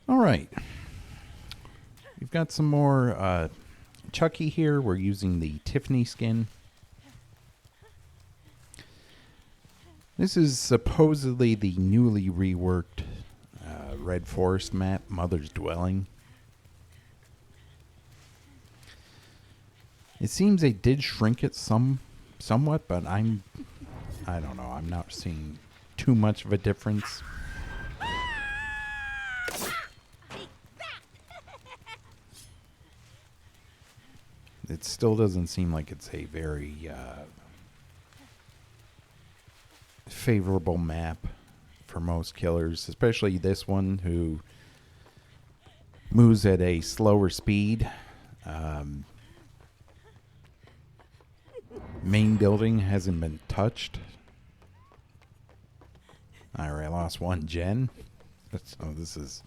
All right. We've got some more Chucky here. We're using the Tiffany skin. This is supposedly the newly reworked Red Forest map, Mother's Dwelling. It seems they did shrink it somewhat, but I don't know. I'm not seeing too much of a difference. It still doesn't seem like it's a very favorable map for most killers, especially this one who moves at a slower speed. Main building hasn't been touched. I already lost one gen. So this is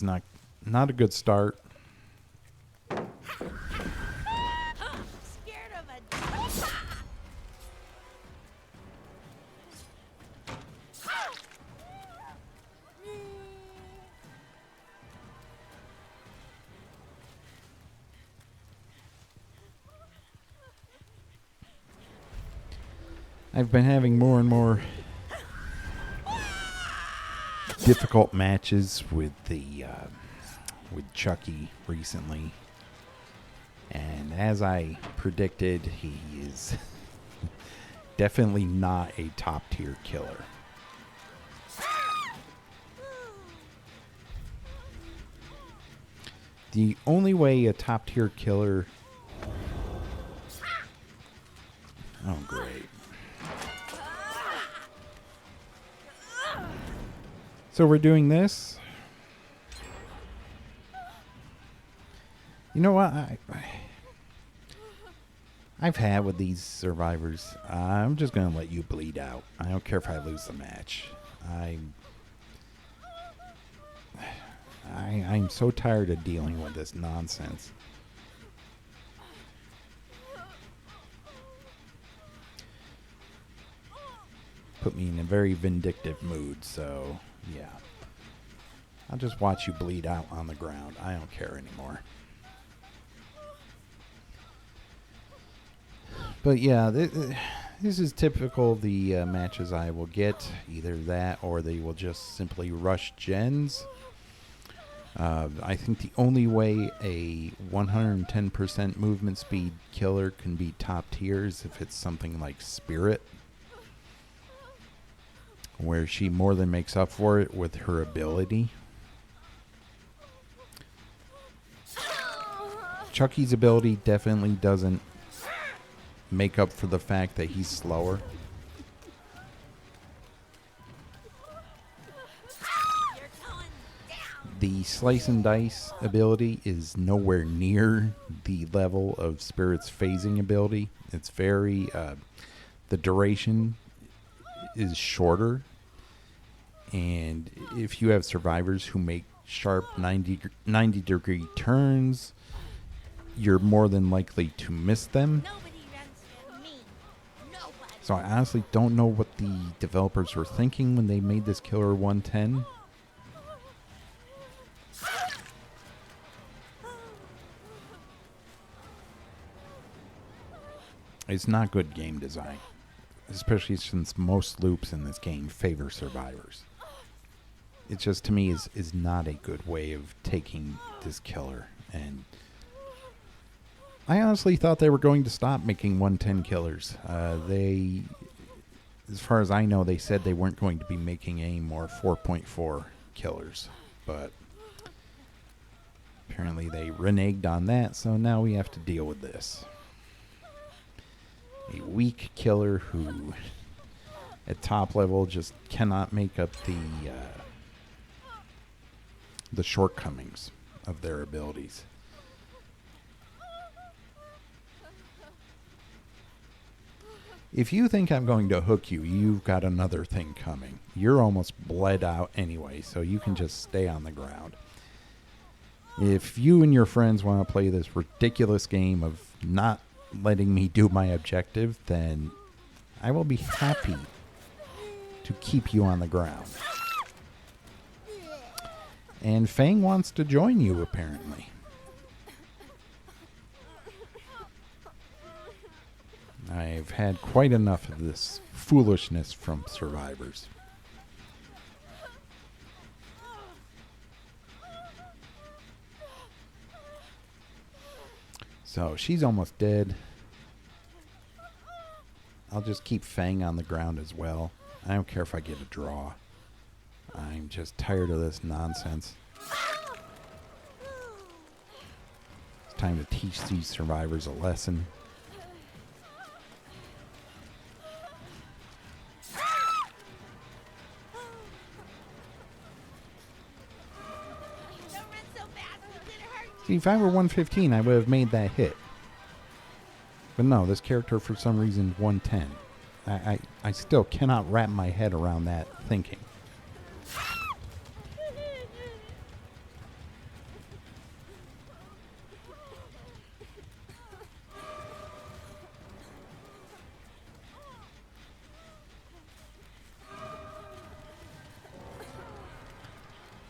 not a good start. I've been having more and more difficult matches with with Chucky recently, and as I predicted, he is definitely not a top tier killer. The only way a top tier killer... Oh, great. So we're doing this. You know what? I've had with these survivors. I'm just going to let you bleed out. I don't care if I lose the match. I'm so tired of dealing with this nonsense. Put me in a very vindictive mood, so yeah. I'll just watch you bleed out on the ground. I don't care anymore. But yeah, this is typical of the matches I will get. Either that or they will just simply rush gens. I think the only way a 110% movement speed killer can be top tier is if it's something like Spirit, where she more than makes up for it with her ability. Chucky's ability definitely doesn't make up for the fact that he's slower. The slice and dice ability is nowhere near the level of Spirit's phasing ability. It's very, the duration is shorter. And if you have survivors who make sharp 90 degree turns, you're more than likely to miss them. So I honestly don't know what the developers were thinking when they made this killer 110. It's not good game design, especially since most loops in this game favor survivors. It just, to me, is not a good way of taking this killer. And I honestly thought they were going to stop making 110 killers. They, as far as I know, they said they weren't going to be making any more 4.4 killers. But apparently they reneged on that, so now we have to deal with this. A weak killer who, at top level, just cannot make up the shortcomings of their abilities. If you think I'm going to hook you, you've got another thing coming. You're almost bled out anyway, so you can just stay on the ground. If you and your friends want to play this ridiculous game of not letting me do my objective, then I will be happy to keep you on the ground. And Fang wants to join you, apparently. I've had quite enough of this foolishness from survivors. So she's almost dead. I'll just keep Fang on the ground as well. I don't care if I get a draw. I'm just tired of this nonsense. It's time to teach these survivors a lesson. See, if I were 115, I would have made that hit. But no, this character, for some reason, 110. I still cannot wrap my head around that thinking.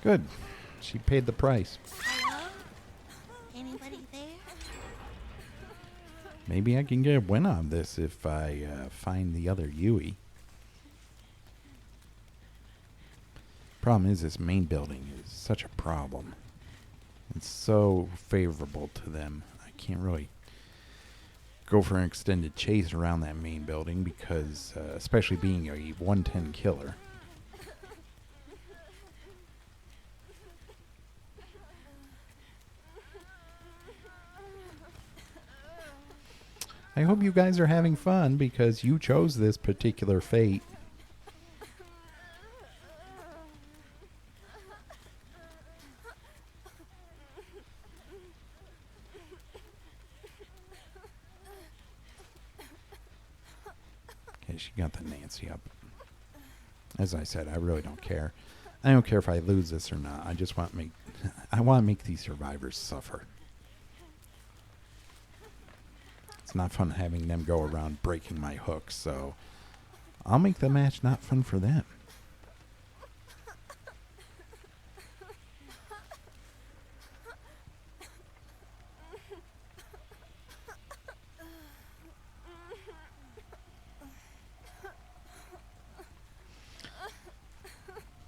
Good. She paid the price. Hello? Anybody there? Maybe I can get a win on this if I find the other Yui. Problem is, this main building is such a problem. It's so favorable to them. I can't really go for an extended chase around that main building because, especially being a 110 killer. I hope you guys are having fun because you chose this particular fate. Okay, she got the Nancy up. As I said, I really don't care. I don't care if I lose this or not. I just want to make I want to make these survivors suffer. It's not fun having them go around breaking my hooks, so I'll make the match not fun for them.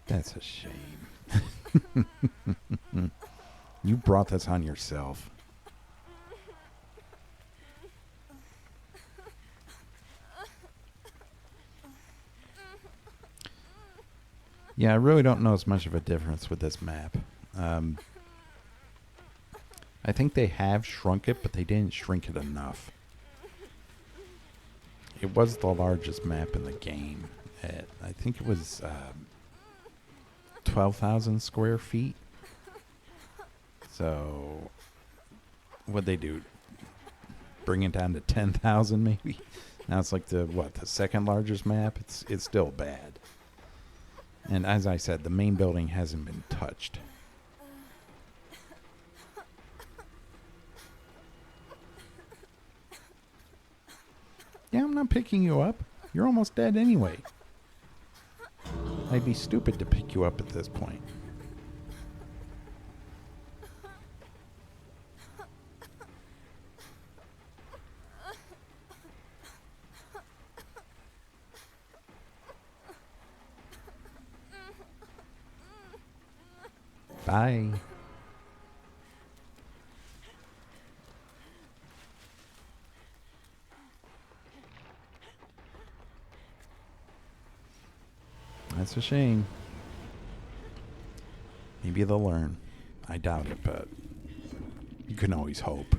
That's a shame. You brought this on yourself. Yeah, I really don't know as much of a difference with this map. I think they have shrunk it, but they didn't shrink it enough. It was the largest map in the game. I think it was 12,000 square feet. So, what'd they do? Bring it down to 10,000 maybe? Now it's like the second largest map? It's still bad. And as I said, the main building hasn't been touched. Yeah, I'm not picking you up. You're almost dead anyway. I'd be stupid to pick you up at this point. Bye. That's a shame. Maybe they'll learn. I doubt it, but you can always hope.